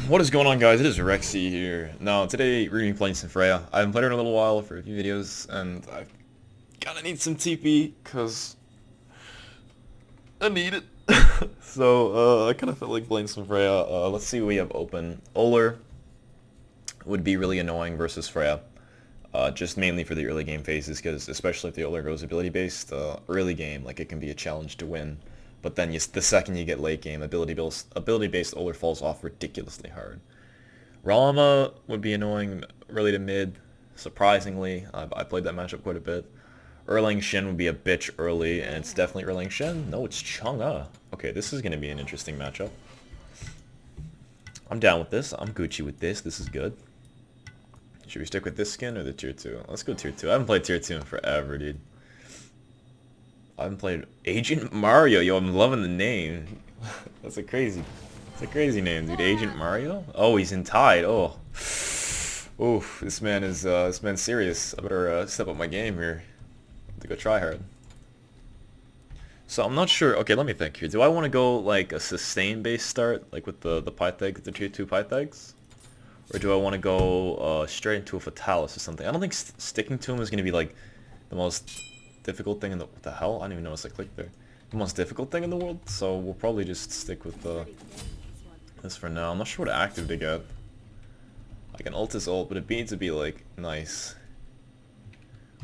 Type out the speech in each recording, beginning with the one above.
What is going on, guys? It is Rexsi here. Now, today we're going to be playing some Freya. I haven't played her in a little while for a few videos, and I kind of need some TP, because I need it. So, I kind of felt like playing some Freya. Let's see what we have open. Oler would be really annoying versus Freya. Just mainly for the early game phases, because especially if the Oler goes ability-based, early game, like, it can be a challenge to win. But then the second you get late game, ability-based Oler falls off ridiculously hard. Rama would be annoying early to mid, surprisingly. I played that matchup quite a bit. Erlang Shen would be a bitch early, and it's definitely Erlang Shen. No, it's Chang'e. Okay, this is going to be an interesting matchup. I'm down with this. I'm Gucci with this. This is good. Should we stick with this skin or the tier 2? Let's go tier 2. I haven't played tier 2 in forever, dude. I haven't played Agent Mario. Yo, I'm loving the name. It's a crazy name, dude. Agent Mario? Oh, he's in Tide. Oh. Oof, this man's serious. I better step up my game here to go try hard. So I'm not sure. Okay, let me think here. Do I want to go like a sustain based start, like with the Pythag, the tier 2 Pythags? Or do I want to go straight into a Fatalis or something? I don't think sticking to him is going to be like the most difficult thing in the... What the hell? I didn't even notice I clicked there. The most difficult thing in the world, so we'll probably just stick with this for now. I'm not sure what active to get. I can ult his ult, but it needs to be like nice.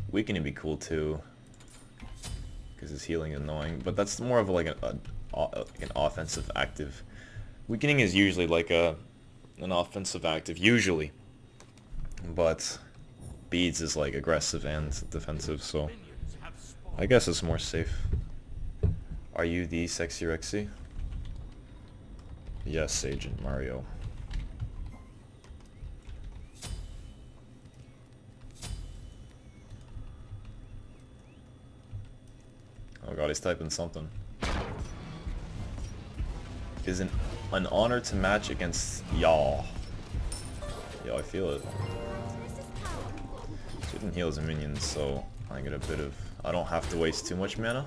Weakening would be cool too, because his healing is annoying. But that's more of like an offensive active. Weakening is usually like an offensive active, usually. But beads is like aggressive and defensive, so I guess it's more safe. Are you the sexy Rexsi? Yes, Agent Mario. Oh god, he's typing something. Is an honor to match against y'all. Yo, I feel it. She didn't heal his minions, so I get a bit of... I don't have to waste too much mana.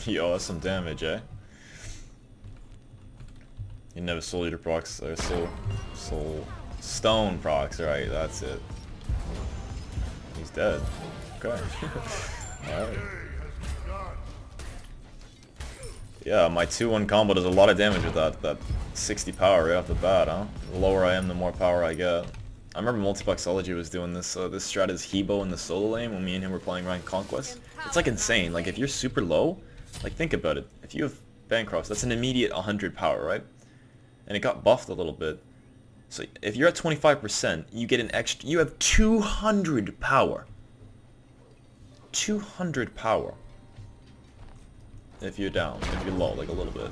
Yo, that's some damage, eh? You never soul eater procs, or soul stone procs, right? That's it. He's dead. Okay. Alright. Yeah, my 2-1 combo does a lot of damage with that 60 power right off the bat, huh? The lower I am, the more power I get. I remember Multiboxology was doing this this strat as Hebo in the solo lane when me and him were playing Rank Conquest. It's like insane. Like if you're super low, like think about it. If you have Bancroft, that's an immediate 100 power, right? And it got buffed a little bit. So if you're at 25%, you get an extra, you have 200 power. 200 power. If you're down, if you're low, like a little bit.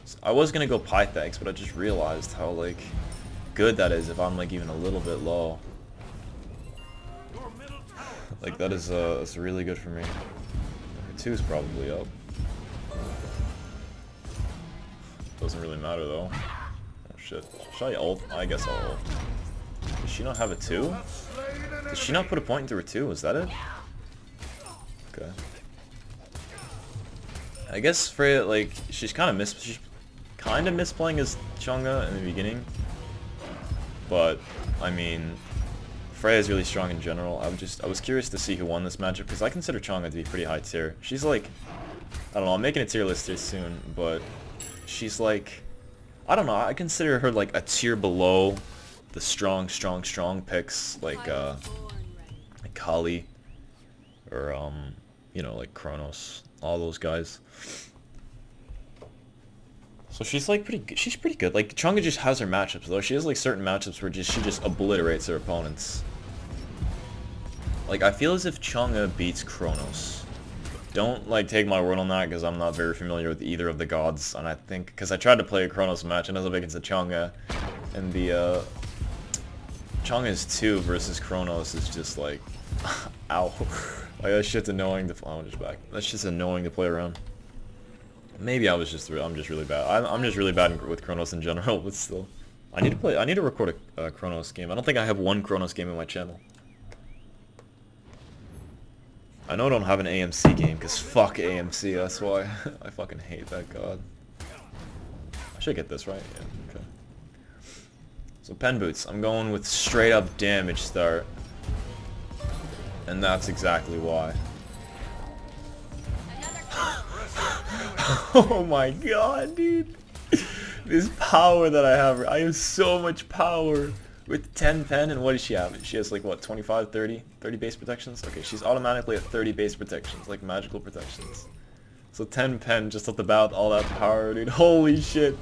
So I was gonna go Pythags, but I just realized how like good that is if I'm like even a little bit low. Like that is that's really good for me. Number 2 is probably up. Doesn't really matter though. Oh shit. Should I ult? I guess I'll ult. Does she not have a 2? Did she not put a point into her 2? Was that it? Okay. I guess Freya, like, she's kind of misplaying as Chang'e in the beginning. But, I mean, Freya's really strong in general. I was curious to see who won this matchup, because I consider Chang'e to be pretty high tier. She's like, I don't know, I'm making a tier list here soon, but she's like, I don't know, I consider her like a tier below the strong picks, like Kali, or, you know, like Kronos. All those guys. So she's like she's pretty good. Like Chang'e just has her matchups though. She has like certain matchups where she just obliterates her opponents. Like I feel as if Chang'e beats Kronos. Don't like take my word on that because I'm not very familiar with either of the gods, and I think because I tried to play a Kronos match and I was up against a Chang'e, and the Chang'e's 2 versus Kronos is just like ow. Like that shit's annoying to I'm just back. That's just annoying to play around. Maybe I'm just really bad. I'm just really bad with Kronos in general, but still. I need to record a Kronos game. I don't think I have one Kronos game in my channel. I know I don't have an AMC game, because fuck AMC, that's why. I fucking hate that god. I should get this, right? Yeah, okay. So pen boots, I'm going with straight up damage start. And that's exactly why. Oh my god, dude. This power that I have so much power. With 10 pen, and what does she have? She has like what, 25, 30? 30 base protections? Okay, she's automatically at 30 base protections, like magical protections. So 10 pen just off the bat, all that power, dude. Holy shit.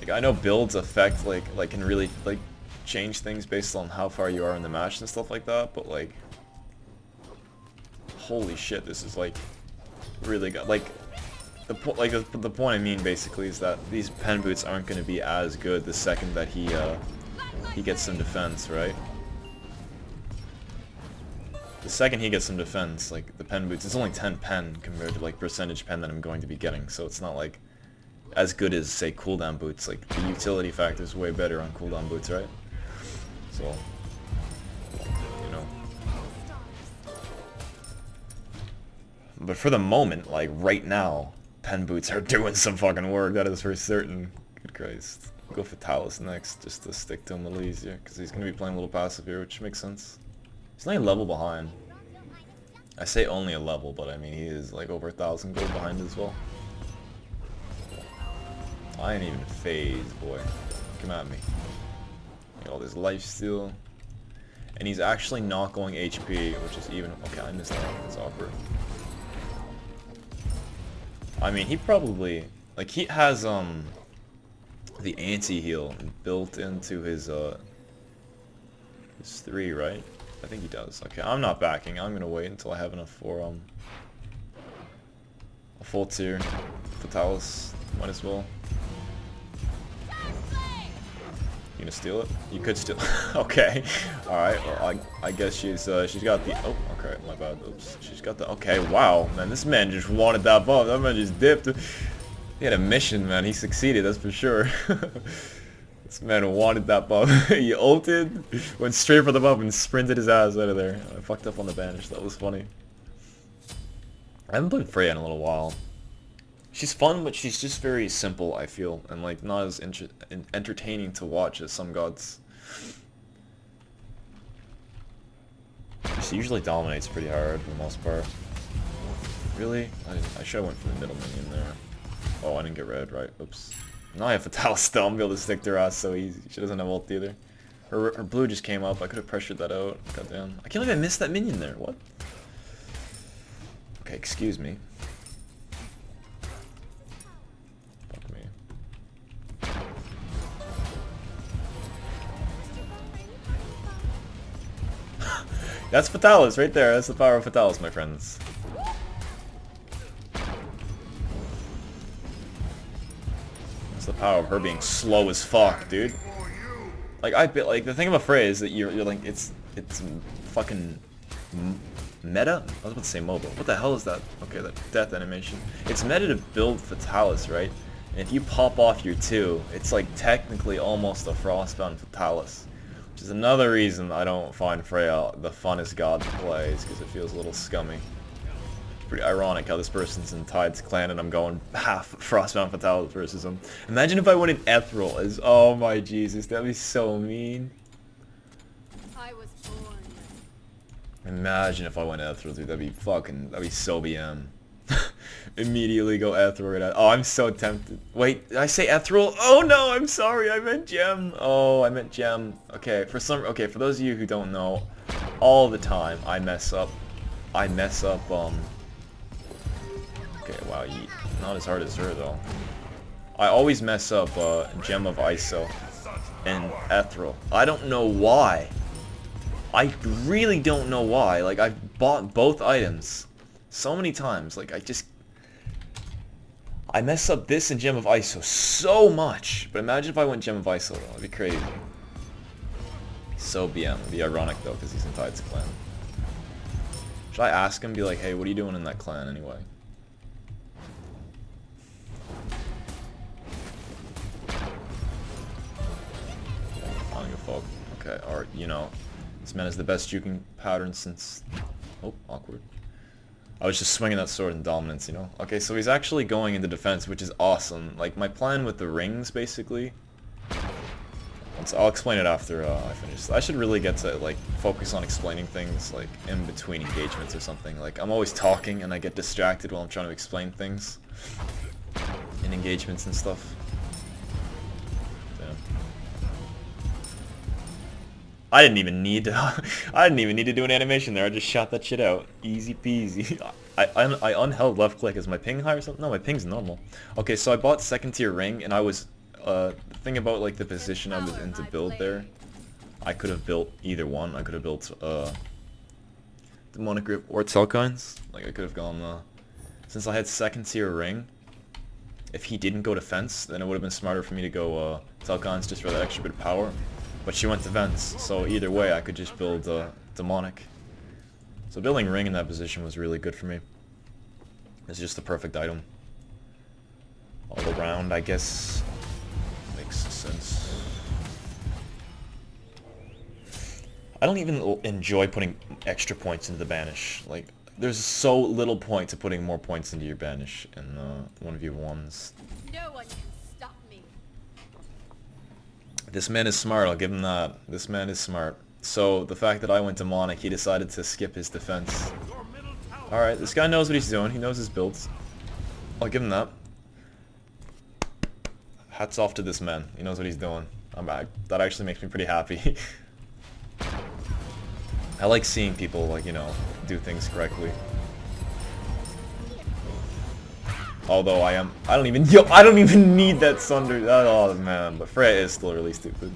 Like I know builds affect like can really like change things based on how far you are in the match and stuff like that, but like holy shit, this is like really good. Like the point I mean basically is that these pen boots aren't going to be as good the second that he gets some defense, right? The second he gets some defense, like the pen boots, it's only 10 pen compared to like percentage pen that I'm going to be getting, so it's not like as good as say cooldown boots. Like the utility factor is way better on cooldown boots, right? So you know. But for the moment, like right now, pen boots are doing some fucking work, that is for certain. Good Christ. Go for Talus next, just to stick to him a little easier, because he's going to be playing a little passive here, which makes sense. He's only a level behind. I say only a level, but I mean he is like over 1,000 gold behind as well. I ain't even phased, boy. Come at me. All this lifesteal. And he's actually not going HP, which is even... Okay, I missed that. That's awkward. I mean, he probably... Like, he has, the anti-heal built into his 3, right? I think he does. Okay, I'm not backing. I'm gonna wait until I have enough for, a full tier. Fatalis. Might as well. You gonna steal it? You could steal. Okay. All right. Well, I guess she's got the. Oh, okay. My bad. Oops. She's got the. Okay. Wow, man. This man just wanted that buff. That man just dipped. He had a mission, man. He succeeded. That's for sure. This man wanted that buff. He ulted, went straight for the buff, and sprinted his ass out of there. I fucked up on the banish. That was funny. I haven't played Freya in a little while. She's fun, but she's just very simple, I feel, and like not as entertaining to watch as some gods. She usually dominates pretty hard for the most part. Really? I should have went for the middle minion there. Oh, I didn't get red, right? Oops. Now I have Fatalis still. I'm able to stick to her ass so easy. She doesn't have ult either. Her blue just came up. I could have pressured that out. Goddamn. I can't believe I missed that minion there. What? Okay, excuse me. That's Fatalis right there. That's the power of Fatalis, my friends. That's the power of her being slow as fuck, dude. Like the thing about Freya is that you're like it's fucking meta. I was about to say mobile. What the hell is that? Okay, that death animation. It's meta to build Fatalis, right? And if you pop off your 2, it's like technically almost a Frostbound Fatalis. Which is another reason I don't find Freya the funnest god to play, is because it feels a little scummy. It's pretty ironic how this person's in Tide's clan and I'm going half Frostbound Fatalis versus him. Imagine if I went in Ethereal as... Oh my Jesus, that'd be so mean. I was born. Imagine if I went Ethereal, dude, that'd be so BM. Immediately go Ethereal. Oh, I'm so tempted. Wait, did I say Ethereal? Oh no, I'm sorry, I meant Gem. Oh, I meant Gem. Okay, for those of you who don't know, all the time I mess up. Okay, wow, not as hard as her though. I always mess up Gem of ISO and Ethereal. I don't know why. I really don't know why. Like, I've bought both items so many times. Like, I mess up this and Gem of ISO so much. But imagine if I went Gem of ISO though. That'd be crazy. So BM. It'd be ironic though, because he's in Tide's clan. Should I ask him, be like, hey, what are you doing in that clan anyway? I don't give a fuck. Okay, or, you know, this man is the best juking pattern since Oh, awkward. I was just swinging that sword in dominance, you know? Okay, so he's actually going into defense, which is awesome. Like, my plan with the rings, basically... I'll explain it after I finish. I should really get to, like, focus on explaining things, like, in between engagements or something. Like, I'm always talking and I get distracted while I'm trying to explain things. In engagements and stuff. Damn. I didn't even need to... I didn't even need to do an animation there. I just shot that shit out. Easy peasy. I unheld left click. Is my ping high or something? No, my ping's normal. Okay, so I bought second tier ring and I was... the thing about like the position I was in to build there, I could have built either one. I could have built Demonic Grip or Telkines. Like I could have gone since I had second tier ring, if he didn't go defense, then it would have been smarter for me to go Telkines just for that extra bit of power. But she went defense, so either way I could just build Demonic. So building ring in that position was really good for me. It's just the perfect item. All around, I guess. Makes sense. I don't even enjoy putting extra points into the banish. Like, there's so little point to putting more points into your banish in 1v1s. No one can stop me. This man is smart, I'll give him that. This man is smart. So, the fact that I went demonic, he decided to skip his defense. Alright, this guy knows what he's doing. He knows his builds. I'll give him that. Hats off to this man. He knows what he's doing. I'm back. That actually makes me pretty happy. I like seeing people, like, you know, do things correctly. Although I don't even need that Sunder. Oh man, but Freya is still really stupid.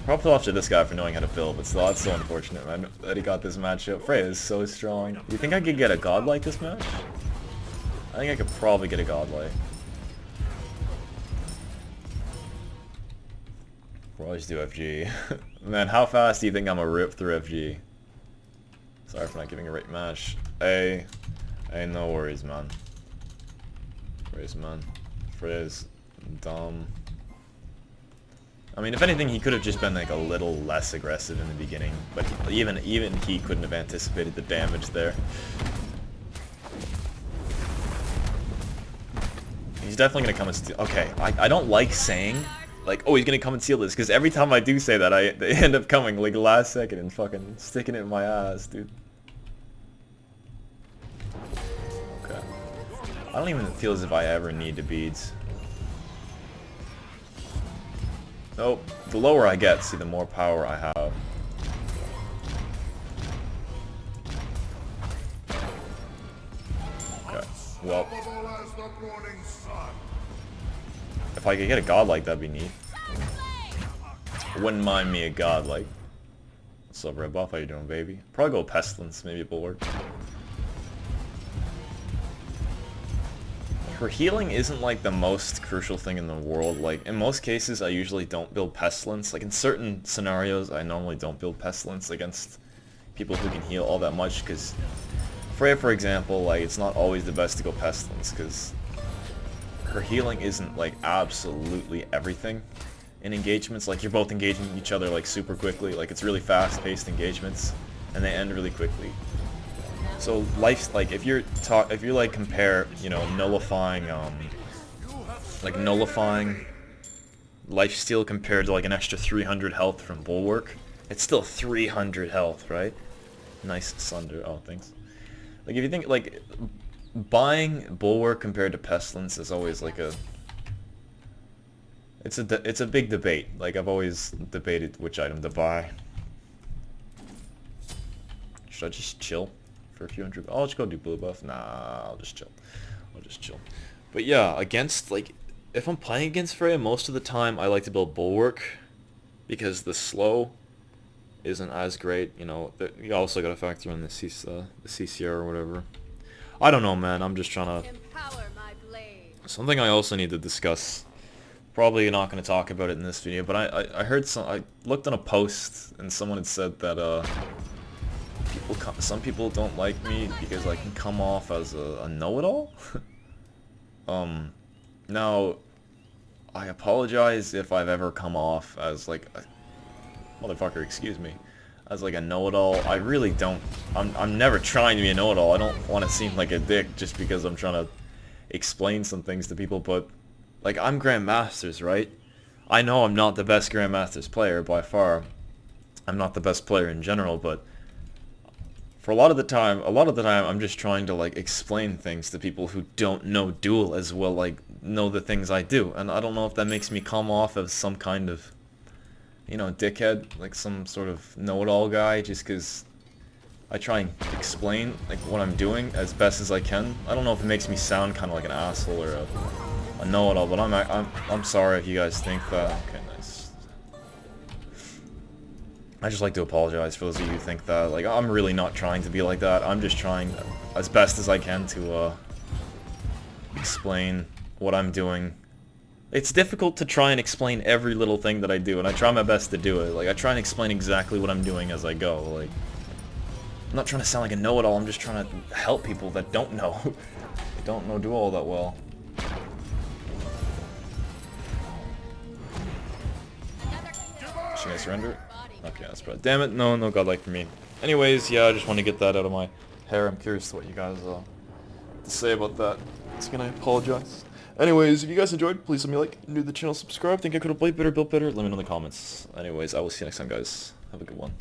Props off to this guy for knowing how to build, but still, that's so unfortunate, man, that he got this matchup. Freya is so strong. You think I could get a godlike this match? I think I could probably get a godlike. We'll always do FG. Man, how fast do you think I'm gonna rip through FG? Sorry for not giving a right match. Hey, no worries, man. Freya's man. Freya's dumb. I mean, if anything, he could have just been like a little less aggressive in the beginning, but even he couldn't have anticipated the damage there. He's definitely gonna come and steal. Okay, I don't like saying like, oh, he's gonna come and steal this, because every time I do say that, they end up coming like last second and fucking sticking it in my ass, dude. Okay. I don't even feel as if I ever need the beads. Nope. The lower I get, see, the more power I have. Okay. Well, if I could get a godlike, that'd be neat. Wouldn't mind me a godlike. What's up, Red Buff? How you doing, baby? Probably go Pestilence, maybe a Bulwark. Her healing isn't like the most crucial thing in the world. Like, in most cases, I usually don't build Pestilence. Like, in certain scenarios, I normally don't build Pestilence against people who can heal all that much, because Freya, for example, like, it's not always the best to go Pestilence, because her healing isn't, like, absolutely everything in engagements. Like, you're both engaging each other, like, super quickly. Like, it's really fast-paced engagements, and they end really quickly. So, life's, like, if you're, like, compare, you know, nullifying lifesteal compared to, like, an extra 300 health from Bulwark, it's still 300 health, right? Nice Sunder. Oh, thanks. Like, if you think, like, buying Bulwark compared to Pestilence is always like a... It's a big debate. Like, I've always debated which item to buy. Should I just chill for a few hundred? Oh, I'll just go do blue buff. Nah, I'll just chill. But yeah, against, like, if I'm playing against Freya, most of the time I like to build Bulwark, because the slow isn't as great. You know, you also gotta factor in the CCR or whatever. I don't know, man. I'm just trying to... Empower my blade. Something I also need to discuss. Probably not going to talk about it in this video, but I heard I looked on a post and someone had said that some people don't like me because I can come off as a know-it-all. Now, I apologize if I've ever come off as like a motherfucker, excuse me, as like a know-it-all. I really don't. I'm never trying to be a know-it-all. I don't want to seem like a dick just because I'm trying to explain some things to people, but like I'm GrandMasters, right? I know I'm not the best GrandMasters player by far. I'm not the best player in general, but for a lot of the time I'm just trying to like explain things to people who don't know Duel as well, like know the things I do, and I don't know if that makes me come off as some kind of, you know, dickhead, like some sort of know-it-all guy, just because I try and explain like what I'm doing as best as I can. I don't know if it makes me sound kind of like an asshole or a know-it-all, but I'm sorry if you guys think that. Okay, nice. I just like to apologize for those of you who think that. Like, I'm really not trying to be like that. I'm just trying as best as I can to explain what I'm doing. It's difficult to try and explain every little thing that I do, and I try my best to do it. Like, I try and explain exactly what I'm doing as I go. Like, I'm not trying to sound like a know-it-all, I'm just trying to help people that don't know. They don't know Duel that well. Should I surrender? Okay, that's bad. Damn it, no godlike for me. Anyways, yeah, I just want to get that out of my hair. I'm curious to what you guys have to say about that. Once again, I apologize. Anyways, if you guys enjoyed, please let me like, new to the channel, subscribe. Think I could have played better, built better? Let me know in the comments. Anyways, I will see you next time, guys. Have a good one.